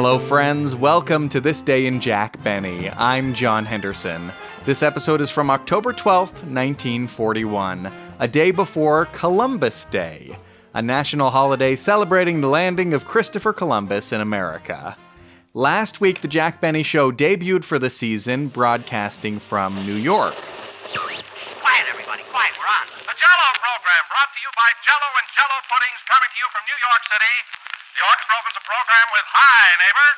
Hello, friends. Welcome to This Day in Jack Benny. I'm John Henderson. This episode is from October 12th, 1941, a day before Columbus Day, a national holiday celebrating the landing of Christopher Columbus in America. Last week, the Jack Benny Show debuted for the season, broadcasting from New York. Quiet, everybody, quiet, we're on. The Jell-O program, brought to you by Jell-O and Jell-O Puddings, coming to you from New York City. The orchestra opens the program with Hi, Neighbor.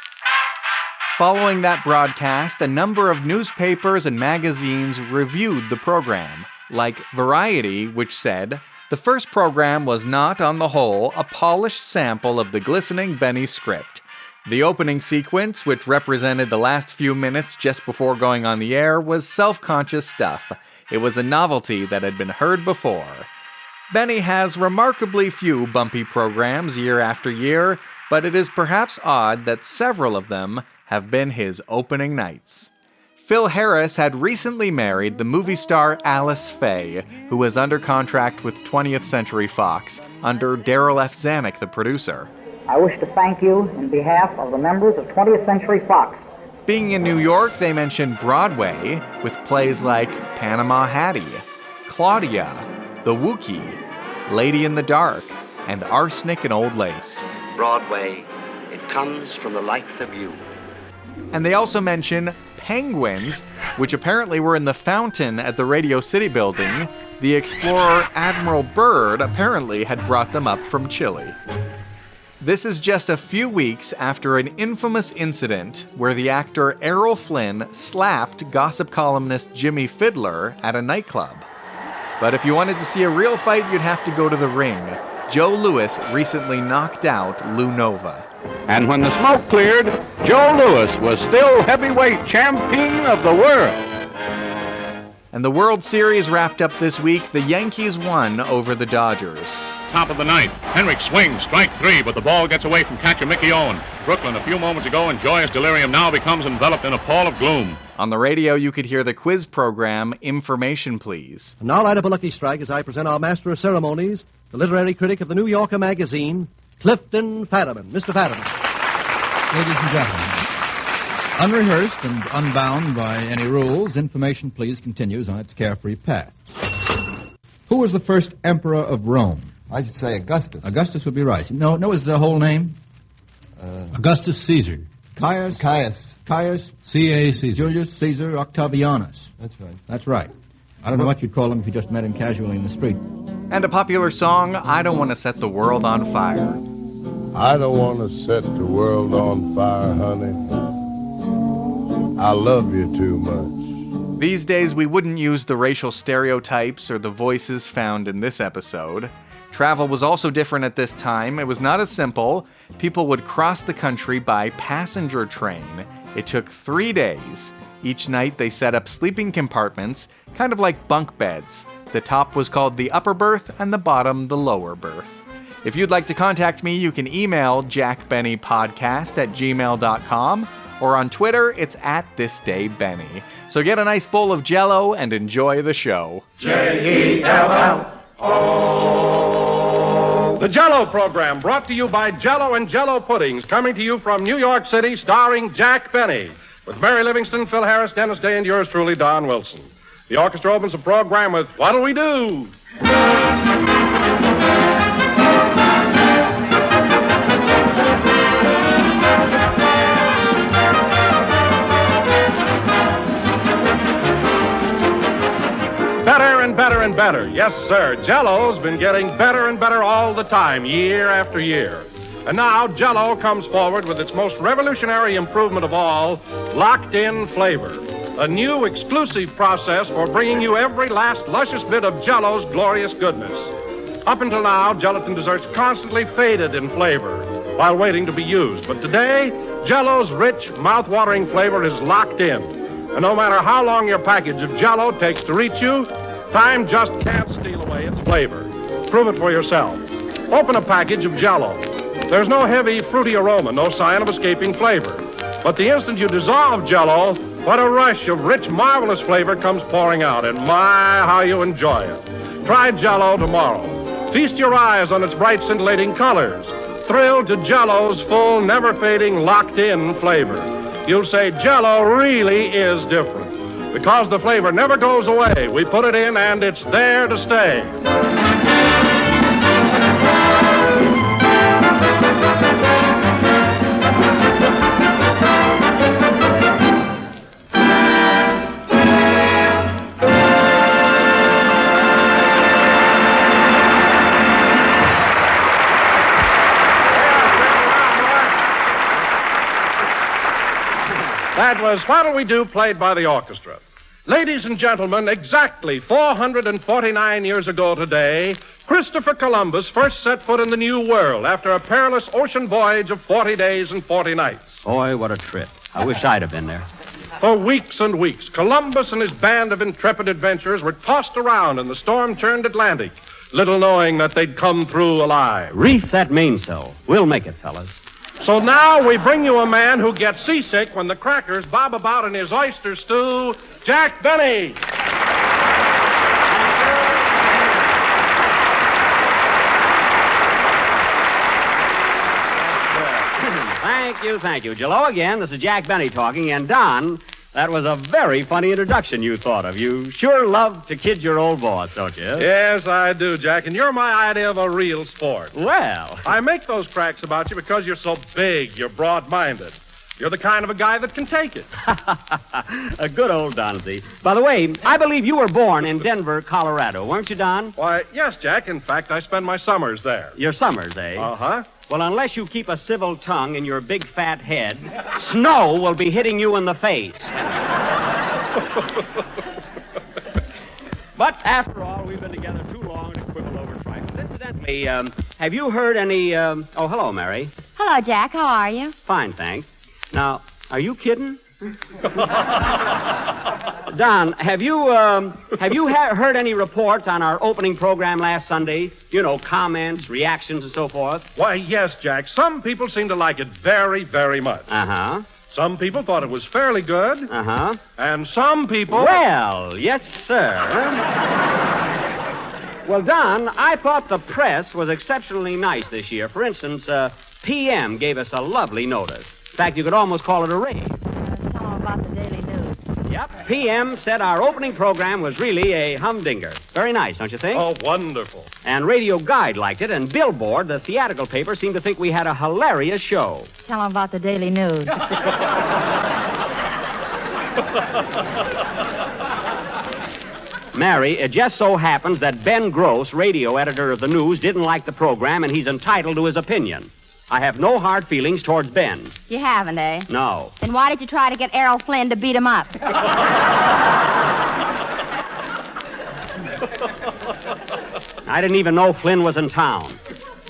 Following that broadcast, a number of newspapers and magazines reviewed the program, like Variety, which said, "The first program was not, on the whole, a polished sample of the glistening Benny script. The opening sequence, which represented the last few minutes just before going on the air, was self-conscious stuff. It was a novelty that had been heard before." Benny has remarkably few bumpy programs year after year, but it is perhaps odd that several of them have been his opening nights. Phil Harris had recently married the movie star Alice Faye, who was under contract with 20th Century Fox, under Daryl F Zanuck, the producer. I wish to thank you in behalf of the members of 20th Century Fox. Being in New York, they mentioned Braodway, with plays like Panama Hattie, Claudia, The Wookiee, Lady in the Dark, and Arsenic and Old Lace. Braodway, it comes from the likes of you. And they also mention penguins, which apparently were in the fountain at the Radio City building. The explorer Admiral Byrd apparently had brought them up from Chile. This is just a few weeks after an infamous incident where the actor Errol Flynn slapped gossip columnist Jimmy Fiddler at a nightclub. But if you wanted to see a real fight, you'd have to go to the ring. Joe Louis recently knocked out Lou Nova. And when the smoke cleared, Joe Louis was still heavyweight champion of the world. And the World Series wrapped up this week. The Yankees won over the Dodgers. Top of the ninth, Henrik swings, strike three, but the ball gets away from catcher Mickey Owens. Brooklyn, a few moments ago in joyous delirium, now becomes enveloped in a pall of gloom. On the radio, you could hear the quiz program, Information Please. And now light up a lucky strike as I present our master of ceremonies, the literary critic of the New Yorker magazine, Clifton Fadiman. Mr. Fadiman. Ladies and gentlemen, unrehearsed and unbound by any rules, Information Please continues on its carefree path. Who was the first emperor of Rome? I should say Augustus. Augustus would be right. No, his whole name? Augustus Caesar. Caius, C.A. Caesar. Julius Caesar Octavianus. That's right. That's right. I don't know what you'd call him if you just met him casually in the street. And a popular song, I Don't Want to Set the World on Fire. I don't want to set the world on fire, honey. I love you too much. These days, we wouldn't use the racial stereotypes or the voices found in this episode. Travel was also different at this time. It was not as simple. People would cross the country by passenger train. It took 3 days. Each night they set up sleeping compartments, kind of like bunk beds. The top was called the upper berth and the bottom the lower berth. If you'd like to contact me, you can email jackbennypodcast@gmail.com, or on Twitter, it's @thisdaybenny. So get a nice bowl of Jell-O and enjoy the show. Jell-O. The Jell-O program, brought to you by Jell-O and Jell-O Puddings, coming to you from New York City, starring Jack Benny, with Mary Livingston, Phil Harris, Dennis Day, and yours truly, Don Wilson. The orchestra opens the program with What'll We Do? Better and better and better. Yes, sir. Jell-O's been getting better and better all the time, year after year. And now Jell-O comes forward with its most revolutionary improvement of all, locked-in flavor. A new exclusive process for bringing you every last luscious bit of Jell-O's glorious goodness. Up until now, gelatin desserts constantly faded in flavor while waiting to be used. But today, Jell-O's rich, mouth-watering flavor is locked in. And no matter how long your package of Jell-O takes to reach you, time just can't steal away its flavor. Prove it for yourself. Open a package of Jell-O. There's no heavy, fruity aroma, no sign of escaping flavor. But the instant you dissolve Jell-O, what a rush of rich, marvelous flavor comes pouring out. And my, how you enjoy it. Try Jell-O tomorrow. Feast your eyes on its bright, scintillating colors. thrilled to Jell-O's full, never-fading, locked-in flavor. You'll say Jell-O really is different. Because the flavor never goes away. We put it in, and it's there to stay. That was What'll We Do, played by the orchestra. Ladies and gentlemen, exactly 449 years ago today, Christopher Columbus first set foot in the New World after a perilous ocean voyage of 40 days and 40 nights. Boy, what a trip. I wish I'd have been there. For weeks and weeks, Columbus and his band of intrepid adventurers were tossed around in the storm-churned Atlantic, little knowing that they'd come through alive. Reef that mainsail. We'll make it, fellas. So now we bring you a man who gets seasick when the crackers bob about in his oyster stew, Jack Benny. Thank you. Jello again. This is Jack Benny talking. And Don, that was a very funny introduction you thought of. You sure love to kid your old boss, don't you? Yes, I do, Jack. And you're my idea of a real sport. Well. I make those cracks about you because you're so big, you're broad-minded. You're the kind of a guy that can take it. A good old Donsey. By the way, I believe you were born in Denver, Colorado, weren't you, Don? Why, yes, Jack. In fact, I spend my summers there. Your summers, eh? Uh-huh. Well, unless you keep a civil tongue in your big fat head, snow will be hitting you in the face. But after all, we've been together too long to quibble over trifles. Incidentally, have you heard any... Oh, hello, Mary. Hello, Jack. How are you? Fine, thanks. Now, are you kidding? Don, have you heard any reports on our opening program last Sunday? You know, comments, reactions, and so forth? Why, yes, Jack. Some people seem to like it very, very much. Uh-huh. Some people thought it was fairly good. Uh-huh. And some people... Well, yes, sir. Well, Don, I thought the press was exceptionally nice this year. For instance, PM gave us a lovely notice. In fact, you could almost call it a rave. Tell them about the Daily News. Yep. PM said our opening program was really a humdinger. Very nice, don't you think? Oh, wonderful. And Radio Guide liked it, and Billboard, the theatrical paper, seemed to think we had a hilarious show. Tell them about the Daily News. Mary, it just so happens that Ben Gross, radio editor of the News, didn't like the program, and he's entitled to his opinion. I have no hard feelings towards Ben. You haven't, eh? No. Then why did you try to get Errol Flynn to beat him up? I didn't even know Flynn was in town.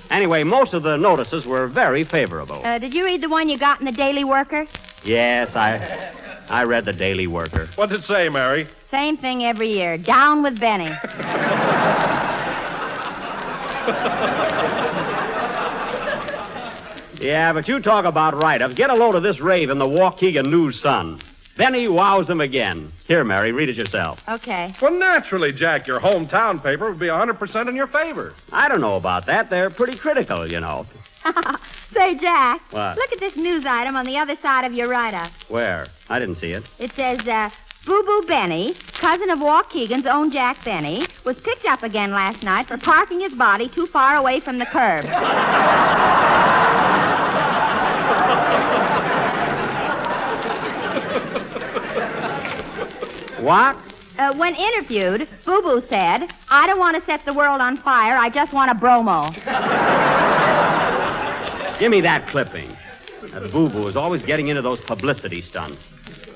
Anyway, most of the notices were very favorable. Did you read the one you got in the Daily Worker? Yes, I read the Daily Worker. What did it say, Mary? Same thing every year. Down with Benny. Yeah, but you talk about write-ups. Get a load of this rave in the Waukegan News-Sun. Benny wows them again. Here, Mary, read it yourself. Okay. Well, naturally, Jack, your hometown paper would be 100% in your favor. I don't know about that. They're pretty critical, you know. Say, Jack. What? Look at this news item on the other side of your write-up. Where? I didn't see it. It says, Boo Boo Benny, cousin of Waukegan's own Jack Benny, was picked up again last night for parking his body too far away from the curb. What? When interviewed, Boo Boo said, I don't want to set the world on fire, I just want a bromo. Give me that clipping. That Boo-Boo is always getting into those publicity stunts.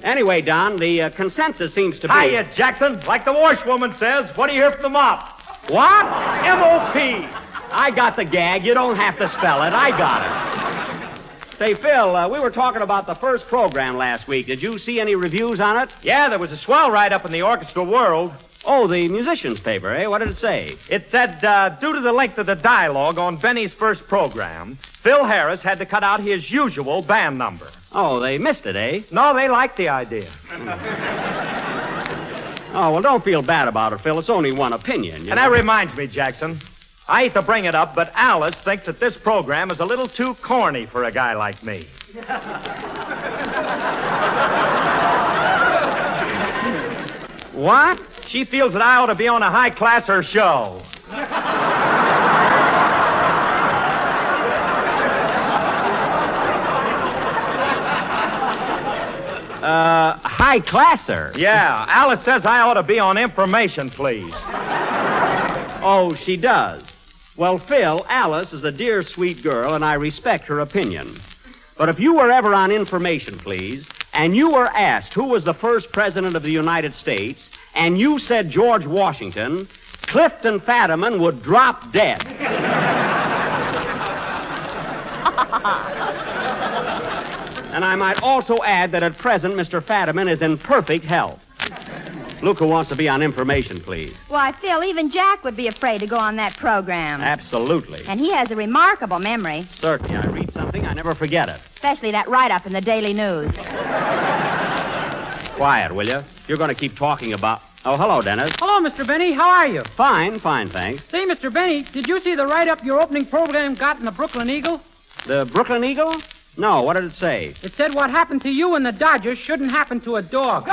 Anyway, Don, the consensus seems to be... Hiya, Jackson. Like the washwoman says, what do you hear from the mop? What? M.O.P. I got the gag. You don't have to spell it. I got it. Say, Phil, we were talking about the first program last week. Did you see any reviews on it? Yeah, there was a swell write-up in the Orchestra World. Oh, the musician's paper, eh? What did it say? It said, due to the length of the dialogue on Benny's first program, Phil Harris had to cut out his usual band number. Oh, they missed it, eh? No, they liked the idea. Oh, well, don't feel bad about it, Phil. It's only one opinion. And that reminds me, Jackson, I hate to bring it up, but Alice thinks that this program is a little too corny for a guy like me. What? She feels that I ought to be on a high-classer show. High-classer? Yeah, Alice says I ought to be on Information, Please. Oh, she does. Well, Phil, Alice is a dear, sweet girl, and I respect her opinion. But if you were ever on Information, Please, and you were asked who was the first president of the United States, and you said George Washington, Clifton Fadiman would drop dead. And I might also add that at present, Mr. Fadiman is in perfect health. Luca wants to be on Information, Please. Why, Phil, even Jack would be afraid to go on that program. Absolutely. And he has a remarkable memory. Certainly. I read something, I never forget it. Especially that write-up in the Daily News. Quiet, will you? You're going to keep talking about... Oh, hello, Dennis. Hello, Mr. Benny. How are you? Fine, thanks. Say, Mr. Benny, did you see the write-up your opening program got in the Brooklyn Eagle? The Brooklyn Eagle? No, what did it say? It said what happened to you and the Dodgers shouldn't happen to a dog.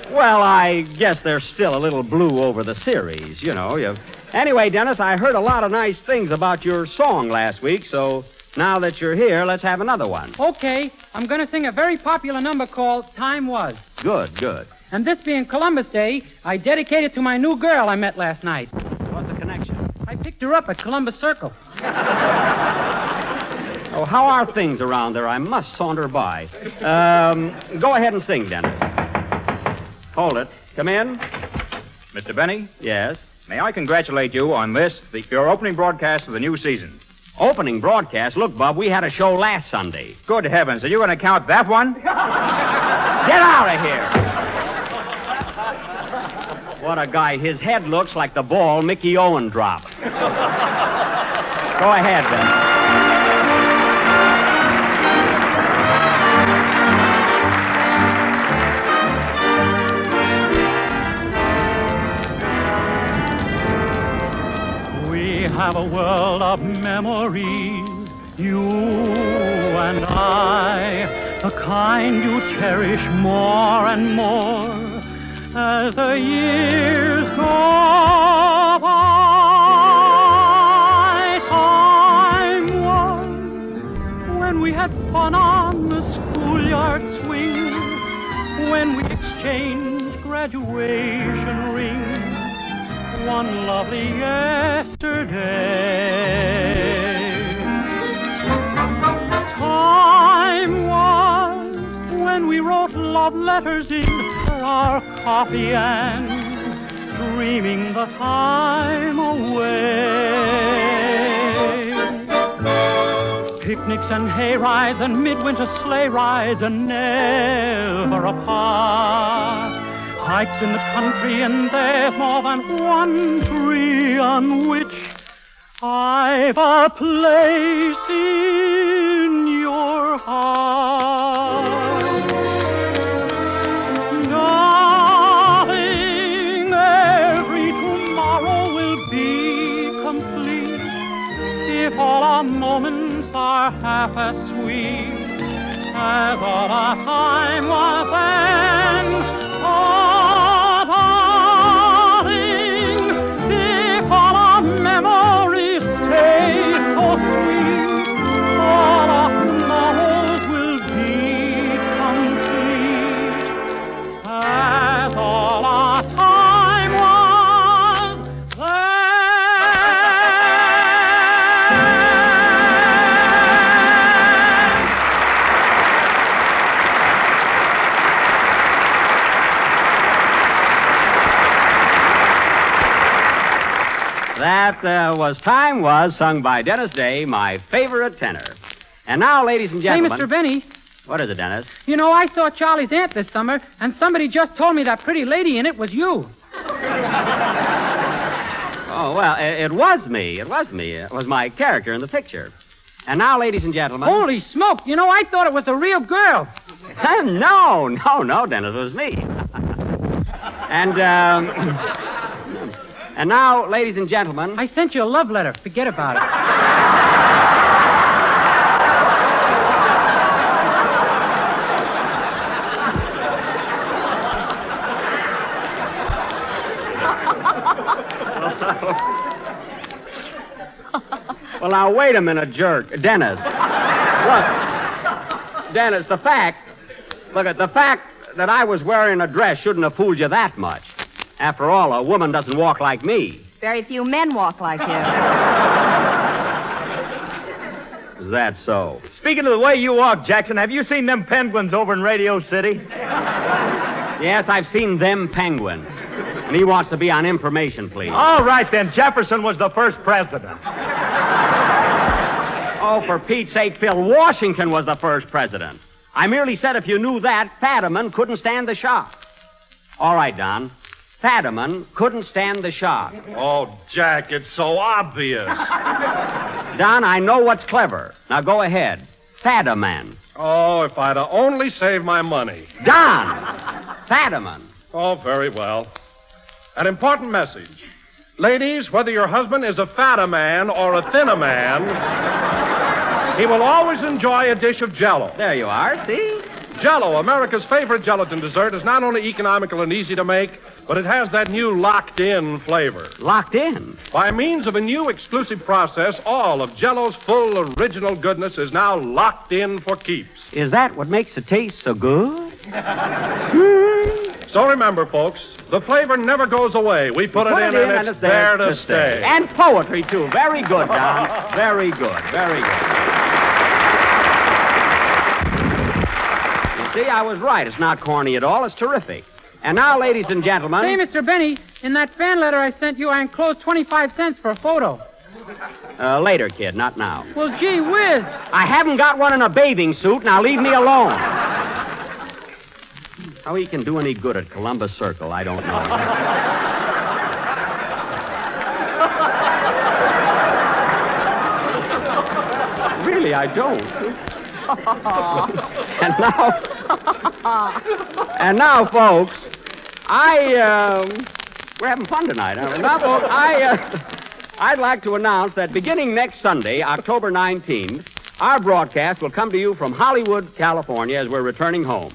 Well, I guess they're still a little blue over the series, you know. Anyway, Dennis, I heard a lot of nice things about your song last week, so now that you're here, let's have another one. Okay, I'm going to sing a very popular number called Time Was. Good. And this being Columbus Day, I dedicate it to my new girl I met last night. What's the connection? I picked her up at Columbus Circle. Oh, how are things around there? I must saunter by. Go ahead and sing, Dennis. Hold it. Come in. Mr. Benny? Yes? May I congratulate you on your opening broadcast of the new season. Opening broadcast? Look, Bub, we had a show last Sunday. Good heavens, are you going to count that one? Get out of here! What a guy. His head looks like the ball Mickey Owens dropped. Go ahead, then. We have a world of memories, you and I, the kind you cherish more and more as the years go by. Time was when we had fun on the schoolyard swing, when we exchanged graduation rings, one lovely yesterday. Time was when we wrote love letters in our coffee and dreaming the time away. Picnics and hay rides and midwinter sleigh rides and never apart. Hikes in the country and there's more than one tree on which I've a place in your heart. Darling, every tomorrow will be complete if all our moments are half as sweet as all our time was then. Oh, darling, if all our memories stay so sweet, all our tomorrows will be complete, as all our time was then. That was Time Was, sung by Dennis Day, my favorite tenor. And now, ladies and gentlemen... Hey, Mr. Benny. What is it, Dennis? You know, I saw Charlie's aunt this summer, and somebody just told me that pretty lady in it was you. Oh, well, it was me. It was me. It was my character in the picture. And now, ladies and gentlemen... Holy smoke! You know, I thought it was a real girl. No, Dennis, it was me. And now, ladies and gentlemen... I sent you a love letter. Forget about it. Well, now, wait a minute, jerk. Dennis. Look, Dennis, the fact that I was wearing a dress shouldn't have fooled you that much. After all, a woman doesn't walk like me. Very few men walk like you. Is that so? Speaking of the way you walk, Jackson, have you seen them penguins over in Radio City? Yes, I've seen them penguins. And he wants to be on information, please. All right, then. Jefferson was the first president. Oh, for Pete's sake, Phil, Washington was the first president. I merely said if you knew that, Fadiman couldn't stand the shock. All right, Don. Fadiman couldn't stand the shock. Oh, Jack, it's so obvious. Don, I know what's clever. Now go ahead. Fadiman. Oh, if I'd have only saved my money. Don! Fadiman. Oh, very well. An important message. Ladies, whether your husband is a fatter man or a thinner man, he will always enjoy a dish of Jell-O. There you are, see? Jell-O, America's favorite gelatin dessert, is not only economical and easy to make, but it has that new locked-in flavor. Locked in? By means of a new exclusive process, all of Jell-O's full original goodness is now locked in for keeps. Is that what makes it taste so good? So remember, folks, the flavor never goes away. We put it in and it's there to stay. And poetry, too. Very good, Don. Very good. Very good. You see, I was right. It's not corny at all. It's terrific. And now, ladies and gentlemen... Say, Mr. Benny, in that fan letter I sent you, I enclosed 25 cents for a photo. Later, kid, not now. Well, gee whiz. I haven't got one in a bathing suit. Now leave me alone. How he can do any good at Columbus Circle, I don't know. Really, I don't. And now, folks, we're having fun tonight. Now, folks, I'd like to announce that beginning next Sunday, October 19th, our broadcast will come to you from Hollywood, California, as we're returning home.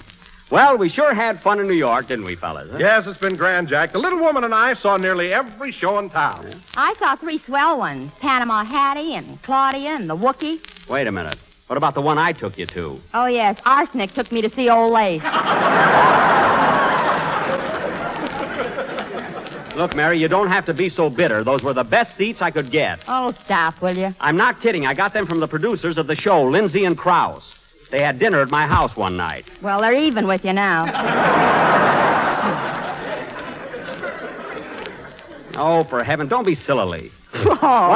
Well, we sure had fun in New York, didn't we, fellas? Huh? Yes, it's been grand, Jack. The little woman and I saw nearly every show in town. I saw 3 swell ones. Panama Hattie and Claudia and the Wookie. Wait a minute. What about the one I took you to? Oh, yes. Arsenic took me to see Old Lace. Look, Mary, you don't have to be so bitter. Those were the best seats I could get. Oh, stop, will you? I'm not kidding. I got them from the producers of the show, Lindsay and Krause. They had dinner at my house one night. Well, they're even with you now. Oh, for heaven, don't be silly. Oh.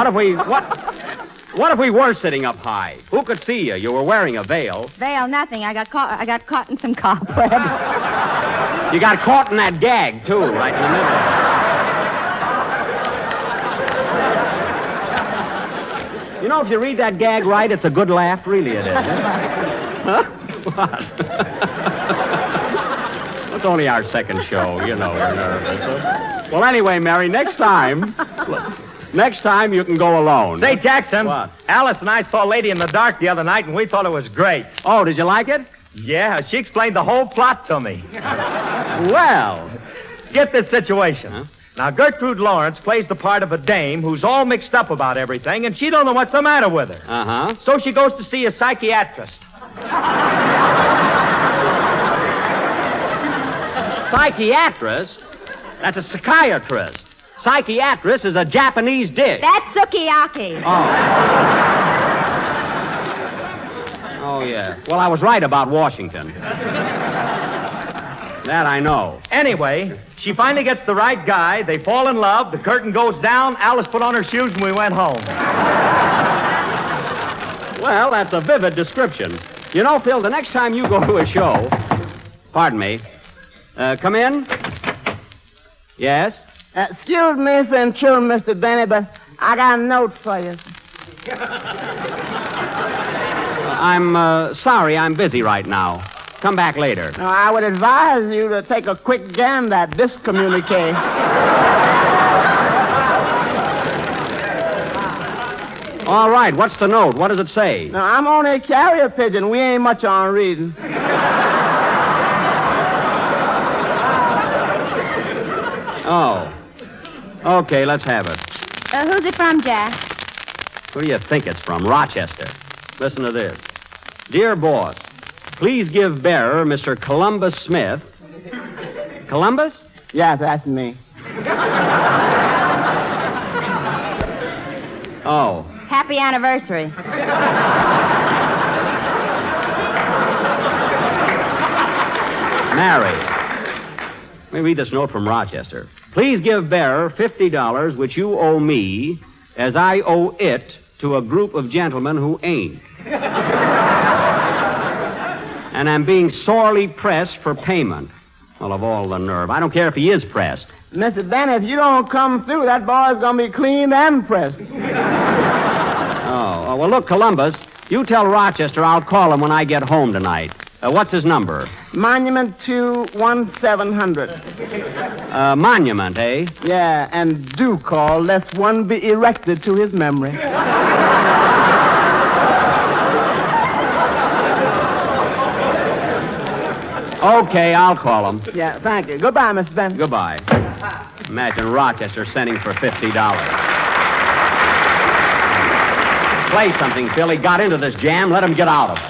What if we were sitting up high? Who could see you? You were wearing a veil. Veil, nothing. I got caught in some cobweb. You got caught in that gag, too, right in the middle. You know, if you read that gag right, it's a good laugh. Really, it is. Huh? What? It's only our second show. You know, we're nervous. Well, anyway, Mary, next time you can go alone. Say, Jackson. What? Alice and I saw Lady in the Dark the other night, and we thought it was great. Oh, did you like it? Yeah, she explained the whole plot to me. Well, get this situation. Huh? Now, Gertrude Lawrence plays the part of a dame who's all mixed up about everything, and she don't know what's the matter with her. Uh-huh. So she goes to see a psychiatrist. Psychiatrist? That's a psychiatrist. Psychiatrist is a Japanese dish. That's sukiyaki. Oh, yeah. Well, I was right about Washington. That I know. Anyway, she finally gets the right guy. They fall in love. The curtain goes down. Alice put on her shoes, and we went home. Well, that's a vivid description. You know, Phil, the next time you go to a show... Pardon me. Come in. Yes? Excuse me for intruding, Mr. Benny, but I got a note for you. I'm sorry, I'm busy right now. Come back later. Now, I would advise you to take a quick gander at this communique. All right, what's the note? What does it say? Now, I'm only a carrier pigeon. We ain't much on reading. Oh. Okay, let's have it. Who's it from, Jack? Who do you think it's from? Rochester. Listen to this. Dear boss, please give bearer Mr. Columbus Smith. Columbus? Yes, that's me. Oh. Happy anniversary. Mary. Let me read this note from Rochester. Please give bearer $50, which you owe me, as I owe it to a group of gentlemen who ain't. And I'm being sorely pressed for payment. Well, of all the nerve. I don't care if he is pressed. Mr. Benny, if you don't come through, that boy's going to be cleaned and pressed. Oh, well, look, Columbus, you tell Rochester I'll call him when I get home tonight. What's his number? Monument 21700. Monument, eh? Yeah, and do call, lest one be erected to his memory. Okay, I'll call him. Yeah, thank you. Goodbye, Mr. Benny. Goodbye. Imagine Rochester sending for $50. Play something, Phil. He got into this jam. Let him get out of it.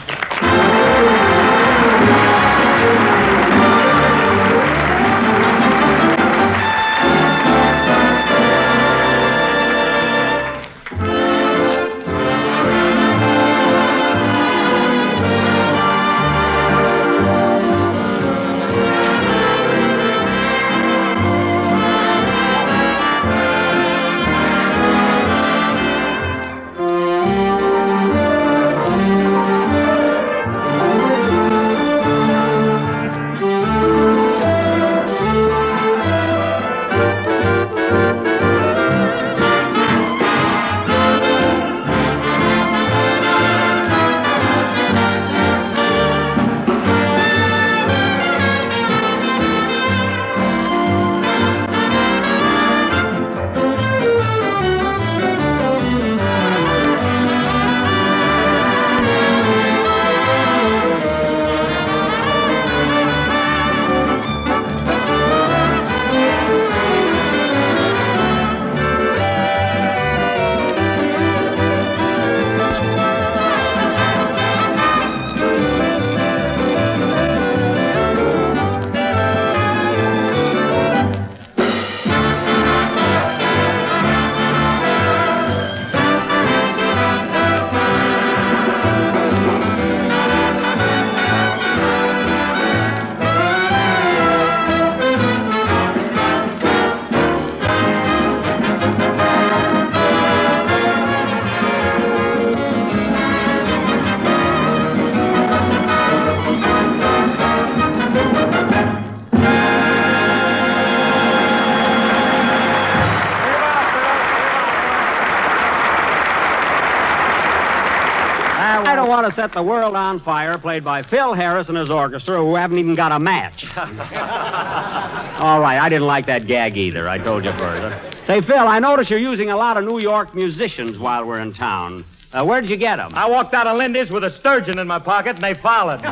I don't want to set the world on fire, played by Phil Harris and his orchestra, who haven't even got a match. All right, I didn't like that gag either, I told you first. Say, Phil, I notice you're using a lot of New York musicians while we're in town. Where did you get them? I walked out of Lindy's with a sturgeon in my pocket, and they followed me.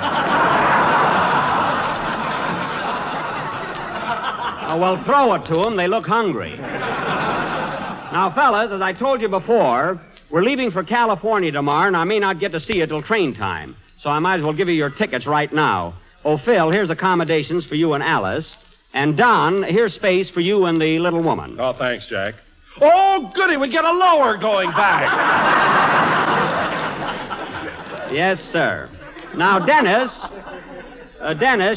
Oh, well, throw it to them. They look hungry. Now, fellas, as I told you before, we're leaving for California tomorrow, and I may not get to see you till train time. So I might as well give you your tickets right now. Oh, Phil, here's accommodations for you and Alice. And Don, here's space for you and the little woman. Oh, thanks, Jack. Oh, goody, we get a lower going back. Yes, sir. Now, Dennis,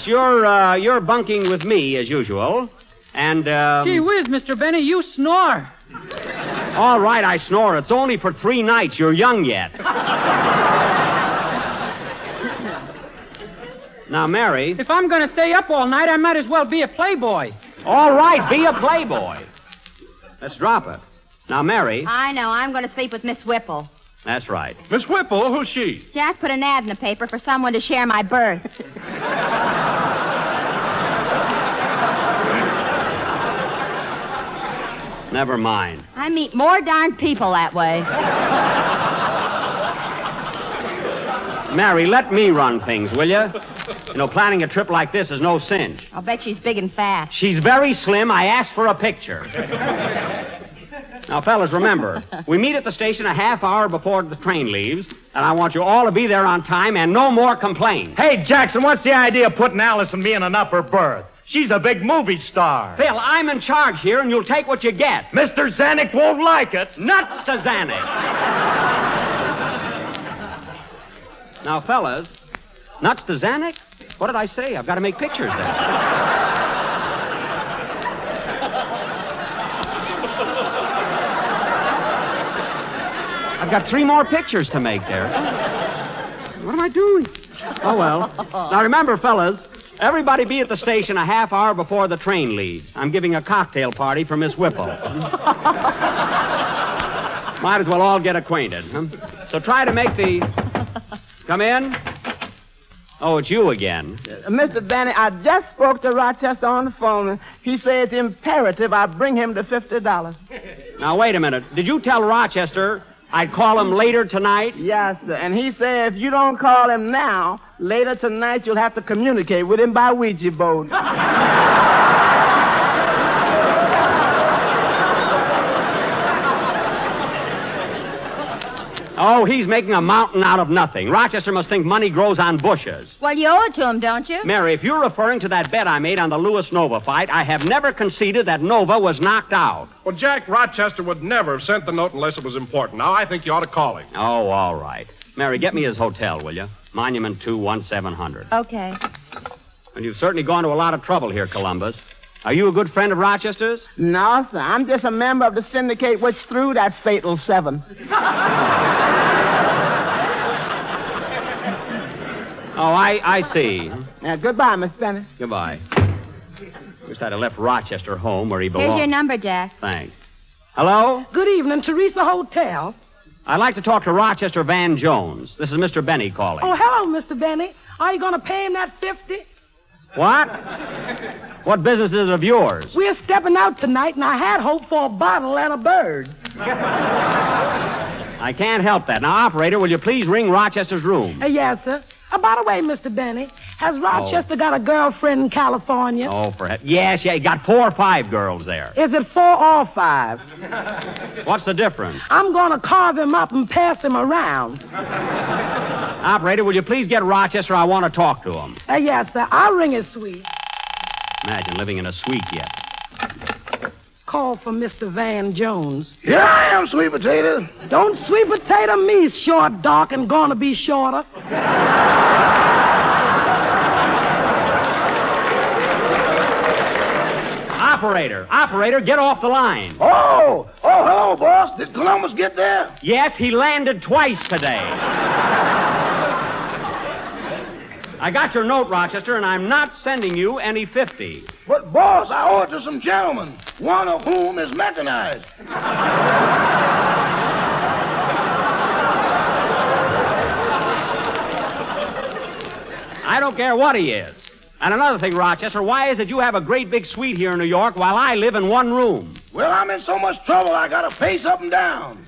you're bunking with me as usual. And, Gee whiz, Mr. Benny, you snore. All right, I snore. It's only for 3 nights. You're young yet. Now, Mary. If I'm going to stay up all night, I might as well be a playboy. All right, be a playboy. Let's drop it. Now, Mary. I know. I'm going to sleep with Miss Whipple. That's right. Miss Whipple, who's she? Jack put an ad in the paper for someone to share my berth. Never mind. I meet more darn people that way. Mary, let me run things, will you? You know, planning a trip like this is no cinch. I'll bet she's big and fat. She's very slim. I asked for a picture. Now, fellas, remember, we meet at the station a half hour before the train leaves, and I want you all to be there on time and no more complaints. Hey, Jackson, what's the idea of putting Alice and me in an upper berth? She's a big movie star. Phil, I'm in charge here, and you'll take what you get. Mr. Zanuck won't like it. Nuts to Zanuck. Now, fellas, nuts to Zanuck? What did I say? I've got to make pictures then. I've got 3 more pictures to make there. What am I doing? Oh, well. Now, remember, fellas, everybody be at the station a half hour before the train leaves. I'm giving a cocktail party for Miss Whipple. Might as well all get acquainted. Huh? So try to make the... Come in. Oh, it's you again. Mr. Benny, I just spoke to Rochester on the phone. He said it's imperative I bring him the $50. Now, wait a minute. Did you tell Rochester I'd call him later tonight? Yes, sir. And he said if you don't call him now, later tonight you'll have to communicate with him by Ouija board. Oh, he's making a mountain out of nothing. Rochester must think money grows on bushes. Well, you owe it to him, don't you? Mary, if you're referring to that bet I made on the Lewis-Nova fight, I have never conceded that Nova was knocked out. Well, Jack, Rochester would never have sent the note unless it was important. Now, I think you ought to call him. Oh, all right. Mary, get me his hotel, will you? Monument 21700. Okay. And you've certainly gone to a lot of trouble here, Columbus. Are you a good friend of Rochester's? No, sir. I'm just a member of the syndicate which threw that fatal 7. Oh, I see. Now, goodbye, Miss Benny. Goodbye. Wish I'd have left Rochester home where he belongs. Here's your number, Jack. Thanks. Hello? Good evening, Teresa Hotel. I'd like to talk to Rochester Van Jones. This is Mr. Benny calling. Oh, hello, Mr. Benny. Are you going to pay him that $50? What? What business is it of yours? We're stepping out tonight, and I had hoped for a bottle and a bird. I can't help that. Now, operator, will you please ring Rochester's room? Yes, sir. By the way, Mr. Benny, has Rochester got a girlfriend in California? Oh, for heck. Yes, he got 4 or 5 girls there. Is it 4 or 5? What's the difference? I'm going to carve him up and pass him around. Operator, will you please get Rochester? I want to talk to him. Yes, sir. I'll ring his suite. Imagine living in a suite yet. Call for Mr. Van Jones. Here I am, sweet potato. Don't sweet potato me, short, dark, and gonna be shorter. Operator, get off the line. Oh, hello, boss. Did Columbus get there? Yes, he landed twice today. I got your note, Rochester, and I'm not sending you any 50. But, boss, I owe it to some gentlemen, one of whom is mechanized. I don't care what he is. And another thing, Rochester, why is it you have a great big suite here in New York while I live in one room? Well, I'm in so much trouble I gotta pace up and down.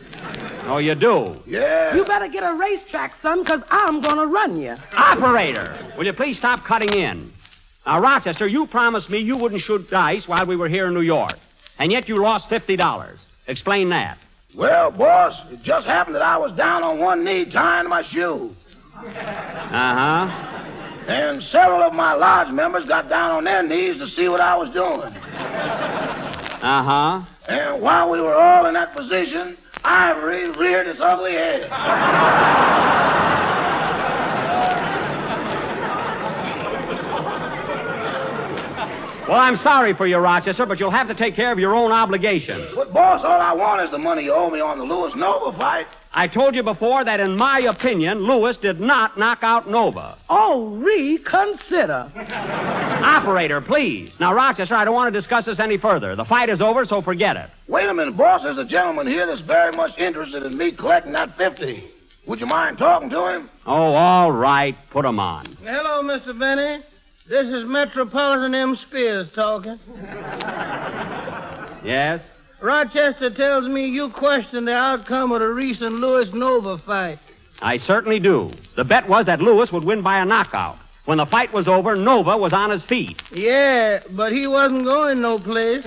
Oh, you do? Yeah. You better get a racetrack, son, because I'm going to run you. Operator, will you please stop cutting in? Now, Rochester, you promised me you wouldn't shoot dice while we were here in New York. And yet you lost $50. Explain that. Well, boss, it just happened that I was down on one knee tying my shoe. Uh-huh. And several of my lodge members got down on their knees to see what I was doing. Uh-huh. And while we were all in that position, Ivory reared its ugly head. Well, I'm sorry for you, Rochester, but you'll have to take care of your own obligations. But, boss, all I want is the money you owe me on the Lewis Nova fight. I told you before that, in my opinion, Lewis did not knock out Nova. Oh, reconsider. Operator, please. Now, Rochester, I don't want to discuss this any further. The fight is over, so forget it. Wait a minute, boss. There's a gentleman here that's very much interested in me collecting that 50. Would you mind talking to him? Oh, all right. Put him on. Hello, Mr. Benny. This is Metropolitan M. Spears talking. Yes? Rochester tells me you question the outcome of the recent Lewis-Nova fight. I certainly do. The bet was that Lewis would win by a knockout. When the fight was over, Nova was on his feet. Yeah, but he wasn't going no place.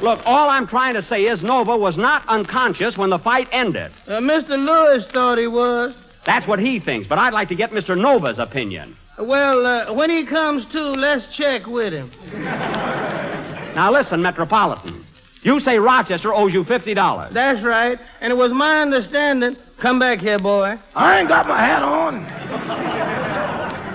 Look, all I'm trying to say is Nova was not unconscious when the fight ended. Mr. Lewis thought he was. That's what he thinks, but I'd like to get Mr. Nova's opinion. Well, when he comes to, let's check with him. Now listen, Metropolitan. You say Rochester owes you $50. That's right. And it was my understanding... Come back here, boy. I ain't got my hat on.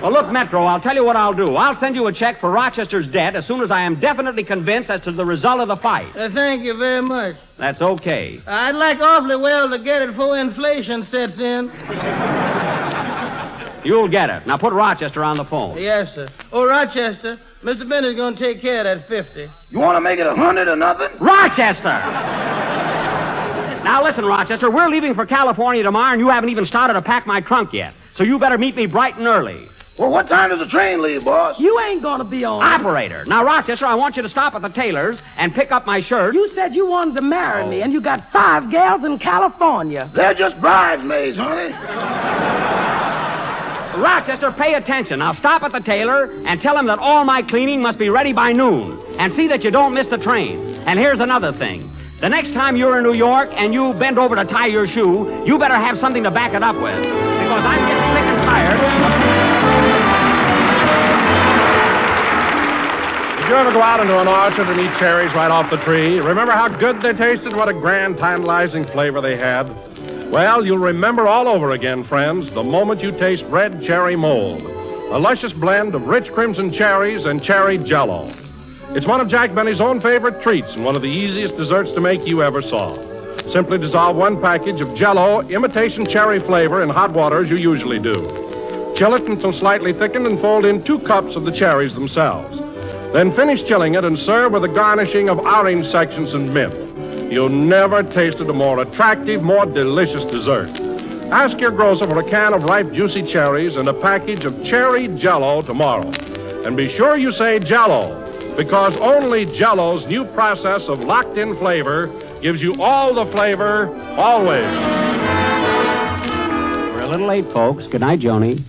Well, look, Metro, I'll tell you what I'll do. I'll send you a check for Rochester's debt as soon as I am definitely convinced as to the result of the fight. Thank you very much. That's okay. I'd like awfully well to get it before inflation sets in. You'll get it. Now put Rochester on the phone. Yes, sir. Oh, Rochester, Mr. Bennett's going to take care of that 50. You want to make it 100 or nothing? Rochester! Now listen, Rochester, we're leaving for California tomorrow, and you haven't even started to pack my trunk yet. So you better meet me bright and early. Well, what time does the train leave, boss? You ain't going to be on. Operator. Now, Rochester, I want you to stop at the tailor's and pick up my shirt. You said you wanted to marry me, and you got 5 gals in California. They're just bridesmaids, honey. Rochester, pay attention. Now stop at the tailor and tell him that all my cleaning must be ready by noon. And see that you don't miss the train. And here's another thing. The next time you're in New York and you bend over to tie your shoe, you better have something to back it up with. Because I'm getting sick and tired. Did you ever go out into an orchard and eat cherries right off the tree? Remember how good they tasted? What a grand, tantalizing flavor they had? Well, you'll remember all over again, friends, the moment you taste red cherry mold. A luscious blend of rich crimson cherries and cherry jello. It's one of Jack Benny's own favorite treats and one of the easiest desserts to make you ever saw. Simply dissolve 1 package of jello, imitation cherry flavor in hot water as you usually do. Chill it until slightly thickened and fold in 2 cups of the cherries themselves. Then finish chilling it and serve with a garnishing of orange sections and mint. You'll never tasted a more attractive, more delicious dessert. Ask your grocer for a can of ripe, juicy cherries and a package of cherry jello tomorrow. And be sure you say jello, because only Jell-O's new process of locked-in flavor gives you all the flavor, always. We're a little late, folks. Good night, Joni.